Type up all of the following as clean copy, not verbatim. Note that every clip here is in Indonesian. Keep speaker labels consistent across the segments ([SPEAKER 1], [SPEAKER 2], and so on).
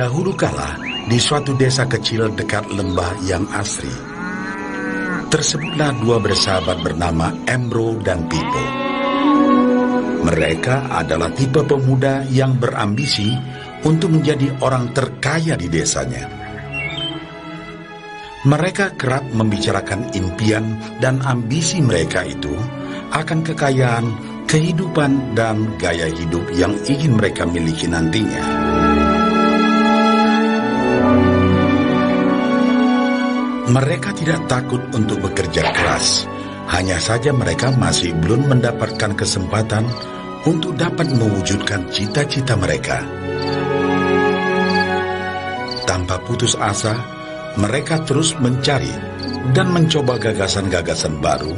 [SPEAKER 1] Dahulu kala, di suatu desa kecil dekat lembah yang asri, tersebutlah dua bersahabat bernama Embro dan Pipo. Mereka adalah tipe pemuda yang berambisi untuk menjadi orang terkaya di desanya. Mereka kerap membicarakan impian dan ambisi mereka itu akan kekayaan, kehidupan, dan gaya hidup yang ingin mereka miliki nantinya. Mereka tidak takut untuk bekerja keras, hanya saja mereka masih belum mendapatkan kesempatan untuk dapat mewujudkan cita-cita mereka. Tanpa putus asa, mereka terus mencari dan mencoba gagasan-gagasan baru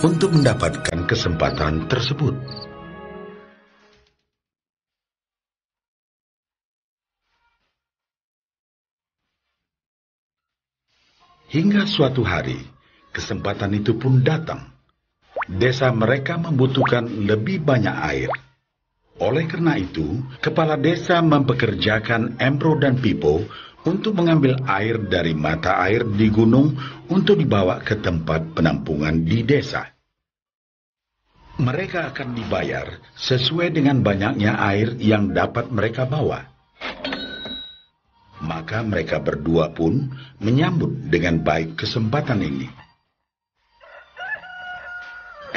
[SPEAKER 1] untuk mendapatkan kesempatan tersebut. Hingga suatu hari, kesempatan itu pun datang. Desa mereka membutuhkan lebih banyak air. Oleh karena itu, kepala desa mempekerjakan Embro dan Pipo untuk mengambil air dari mata air di gunung untuk dibawa ke tempat penampungan di desa. Mereka akan dibayar sesuai dengan banyaknya air yang dapat mereka bawa. Maka mereka berdua pun menyambut dengan baik kesempatan ini.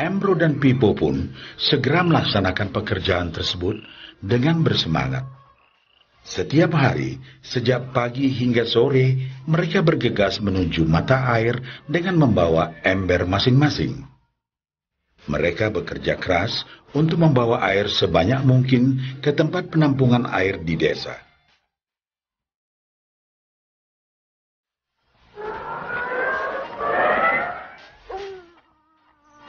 [SPEAKER 1] Embro dan Pipo pun segera melaksanakan pekerjaan tersebut dengan bersemangat. Setiap hari, sejak pagi hingga sore, mereka bergegas menuju mata air dengan membawa ember masing-masing. Mereka bekerja keras untuk membawa air sebanyak mungkin ke tempat penampungan air di desa.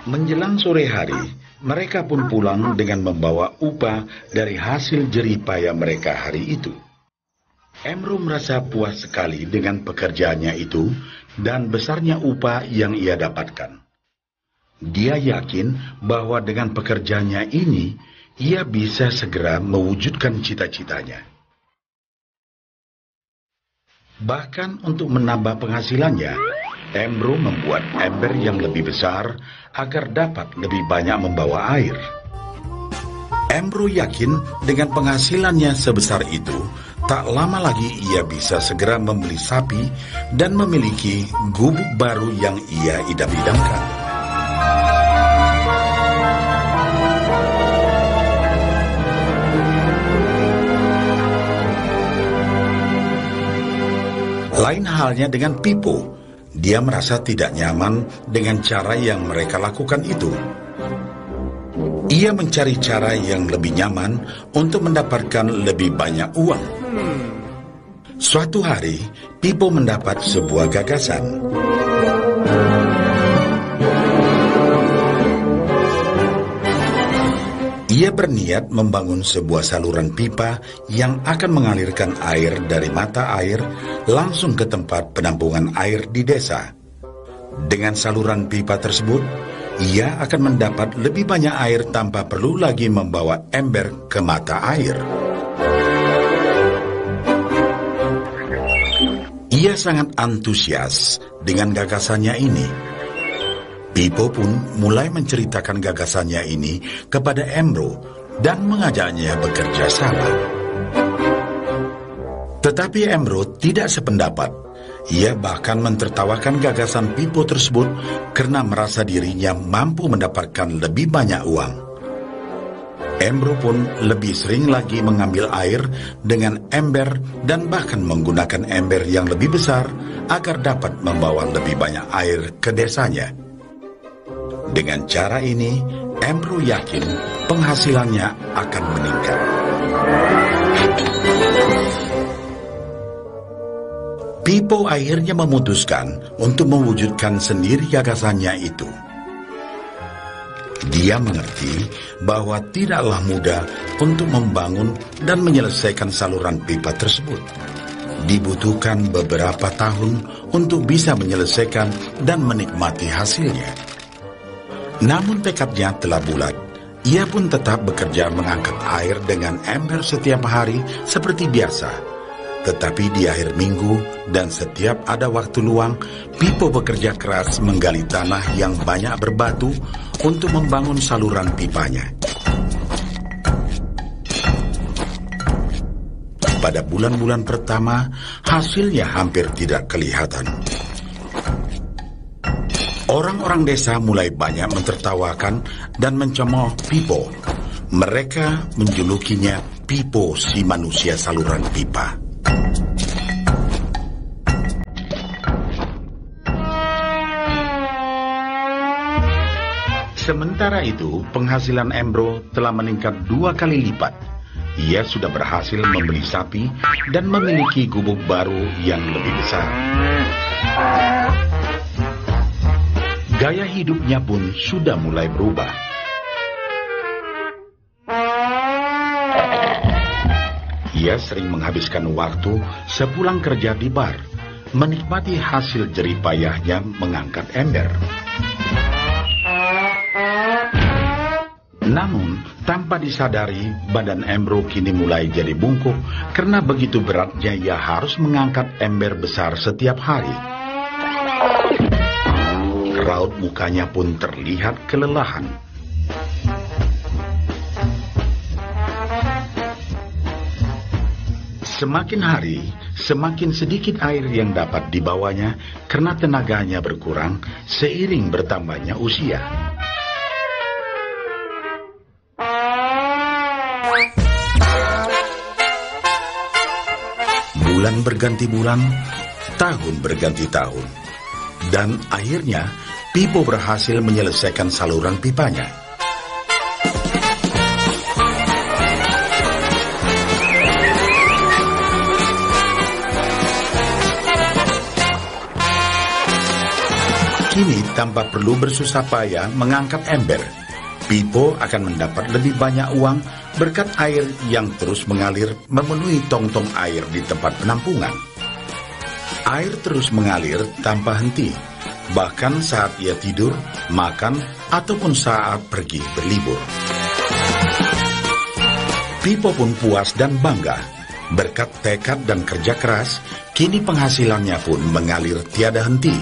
[SPEAKER 1] Menjelang sore hari, mereka pun pulang dengan membawa upah dari hasil jerih payah mereka hari itu. Embro merasa puas sekali dengan pekerjaannya itu dan besarnya upah yang ia dapatkan. Dia yakin bahwa dengan pekerjaannya ini, ia bisa segera mewujudkan cita-citanya. Bahkan untuk menambah penghasilannya, Embro membuat ember yang lebih besar agar dapat lebih banyak membawa air. Embro yakin dengan penghasilannya sebesar itu, tak lama lagi ia bisa segera membeli sapi dan memiliki gubuk baru yang ia idam-idamkan. Lain halnya dengan Pipo. Dia merasa tidak nyaman dengan cara yang mereka lakukan itu. Ia mencari cara yang lebih nyaman untuk mendapatkan lebih banyak uang. Suatu hari, Pipo mendapat sebuah gagasan. Ia berniat membangun sebuah saluran pipa yang akan mengalirkan air dari mata air langsung ke tempat penampungan air di desa. Dengan saluran pipa tersebut, ia akan mendapat lebih banyak air tanpa perlu lagi membawa ember ke mata air. Ia sangat antusias dengan gagasannya ini. Pipo pun mulai menceritakan gagasannya ini kepada Embro dan mengajaknya bekerja sama. Tetapi Embro tidak sependapat. Ia bahkan mentertawakan gagasan Pipo tersebut karena merasa dirinya mampu mendapatkan lebih banyak uang. Embro pun lebih sering lagi mengambil air dengan ember dan bahkan menggunakan ember yang lebih besar agar dapat membawa lebih banyak air ke desanya. Dengan cara ini, Embro yakin penghasilannya akan meningkat. Pipo akhirnya memutuskan untuk mewujudkan sendiri gagasannya itu. Dia mengerti bahwa tidaklah mudah untuk membangun dan menyelesaikan saluran pipa tersebut. Dibutuhkan beberapa tahun untuk bisa menyelesaikan dan menikmati hasilnya. Namun tekadnya telah bulat. Ia pun tetap bekerja mengangkat air dengan ember setiap hari seperti biasa. Tetapi di akhir minggu dan setiap ada waktu luang, Pipo bekerja keras menggali tanah yang banyak berbatu untuk membangun saluran pipanya. Pada bulan-bulan pertama, hasilnya hampir tidak kelihatan. Orang-orang desa mulai banyak mentertawakan dan mencemooh Pipo. Mereka menjulukinya Pipo si manusia saluran pipa. Sementara itu, penghasilan Embro telah meningkat 2 kali lipat. Ia sudah berhasil membeli sapi dan memiliki gubuk baru yang lebih besar. Gaya hidupnya pun sudah mulai berubah. Ia sering menghabiskan waktu sepulang kerja di bar, menikmati hasil jerih payahnya mengangkat ember. Namun, tanpa disadari, badan Embro kini mulai jadi bungkuk karena begitu beratnya ia harus mengangkat ember besar setiap hari. Raut mukanya pun terlihat kelelahan. Semakin hari, semakin sedikit air yang dapat dibawanya karena tenaganya berkurang seiring bertambahnya usia. Bulan berganti bulan, tahun berganti tahun. Dan akhirnya, Pipo berhasil menyelesaikan saluran pipanya. Kini, tanpa perlu bersusah payah mengangkat ember, Pipo akan mendapat lebih banyak uang berkat air yang terus mengalir memenuhi tong-tong air di tempat penampungan. Air terus mengalir tanpa henti, bahkan saat ia tidur, makan, ataupun saat pergi berlibur. Pipo pun puas dan bangga. Berkat tekad dan kerja keras, kini penghasilannya pun mengalir tiada henti,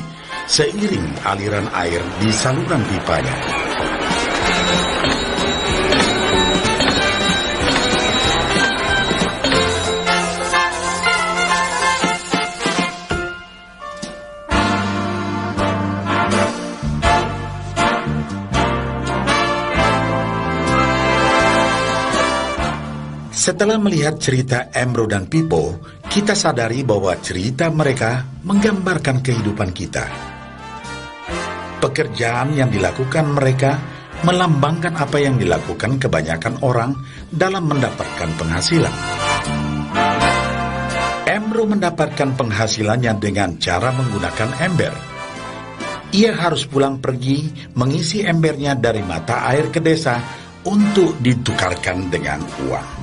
[SPEAKER 1] seiring aliran air di saluran pipanya. Setelah melihat cerita Embro dan Pipo, kita sadari bahwa cerita mereka menggambarkan kehidupan kita. Pekerjaan yang dilakukan mereka melambangkan apa yang dilakukan kebanyakan orang dalam mendapatkan penghasilan. Embro mendapatkan penghasilannya dengan cara menggunakan ember. Ia harus pulang pergi mengisi embernya dari mata air ke desa untuk ditukarkan dengan uang.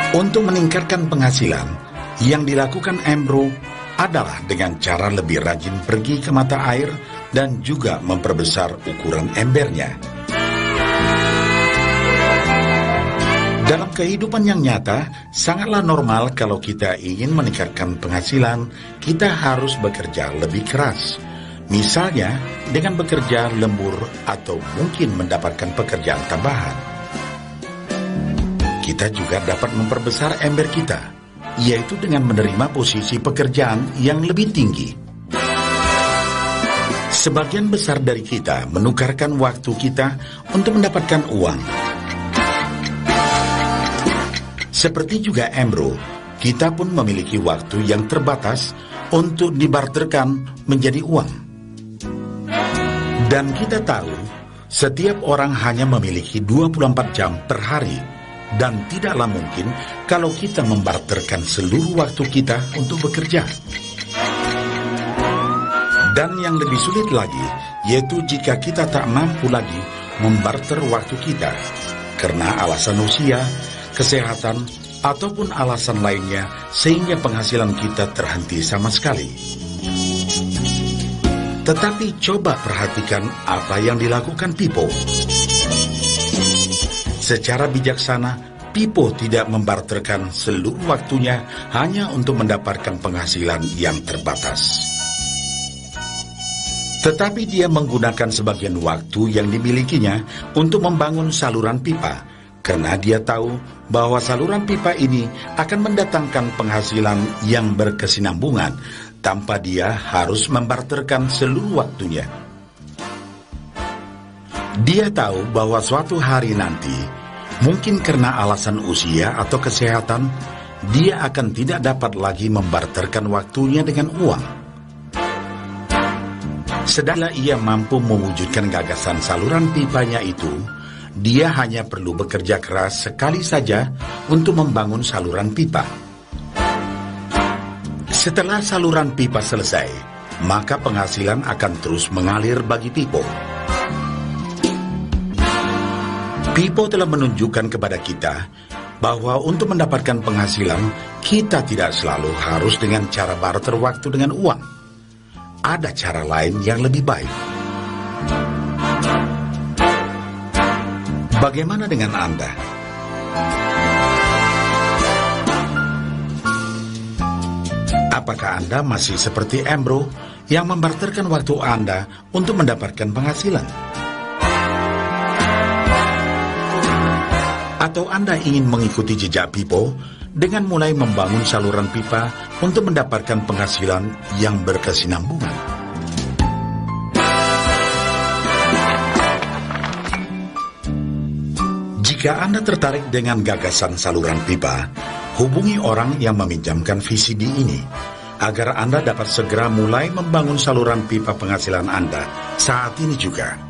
[SPEAKER 1] Untuk meningkatkan penghasilan, yang dilakukan Embro adalah dengan cara lebih rajin pergi ke mata air dan juga memperbesar ukuran embernya. Dalam kehidupan yang nyata, sangatlah normal kalau kita ingin meningkatkan penghasilan, kita harus bekerja lebih keras. Misalnya, dengan bekerja lembur atau mungkin mendapatkan pekerjaan tambahan. Kita juga dapat memperbesar ember kita, yaitu dengan menerima posisi pekerjaan yang lebih tinggi. Sebagian besar dari kita menukarkan waktu kita untuk mendapatkan uang. Seperti juga Embro, kita pun memiliki waktu yang terbatas untuk dibarterkan menjadi uang. Dan kita tahu, setiap orang hanya memiliki 24 jam per hari. Dan tidaklah mungkin kalau kita membarterkan seluruh waktu kita untuk bekerja. Dan yang lebih sulit lagi, yaitu jika kita tak mampu lagi membarter waktu kita, karena alasan usia, kesehatan, ataupun alasan lainnya, sehingga penghasilan kita terhenti sama sekali. Tetapi coba perhatikan apa yang dilakukan Pipo. Secara bijaksana, Pipo tidak membarterkan seluruh waktunya hanya untuk mendapatkan penghasilan yang terbatas. Tetapi dia menggunakan sebagian waktu yang dimilikinya untuk membangun saluran pipa, karena dia tahu bahwa saluran pipa ini akan mendatangkan penghasilan yang berkesinambungan tanpa dia harus membarterkan seluruh waktunya. Dia tahu bahwa suatu hari nanti, mungkin karena alasan usia atau kesehatan, dia akan tidak dapat lagi membarterkan waktunya dengan uang. Sedangkan ia mampu mewujudkan gagasan saluran pipanya itu, dia hanya perlu bekerja keras sekali saja untuk membangun saluran pipa. Setelah saluran pipa selesai, maka penghasilan akan terus mengalir bagi Pipo. Pipo telah menunjukkan kepada kita bahwa untuk mendapatkan penghasilan, kita tidak selalu harus dengan cara barter waktu dengan uang. Ada cara lain yang lebih baik. Bagaimana dengan Anda? Apakah Anda masih seperti Embro yang membarterkan waktu Anda untuk mendapatkan penghasilan? Atau Anda ingin mengikuti jejak Pipo dengan mulai membangun saluran pipa untuk mendapatkan penghasilan yang berkesinambungan? Jika Anda tertarik dengan gagasan saluran pipa, hubungi orang yang meminjamkan VCD ini agar Anda dapat segera mulai membangun saluran pipa penghasilan Anda saat ini juga.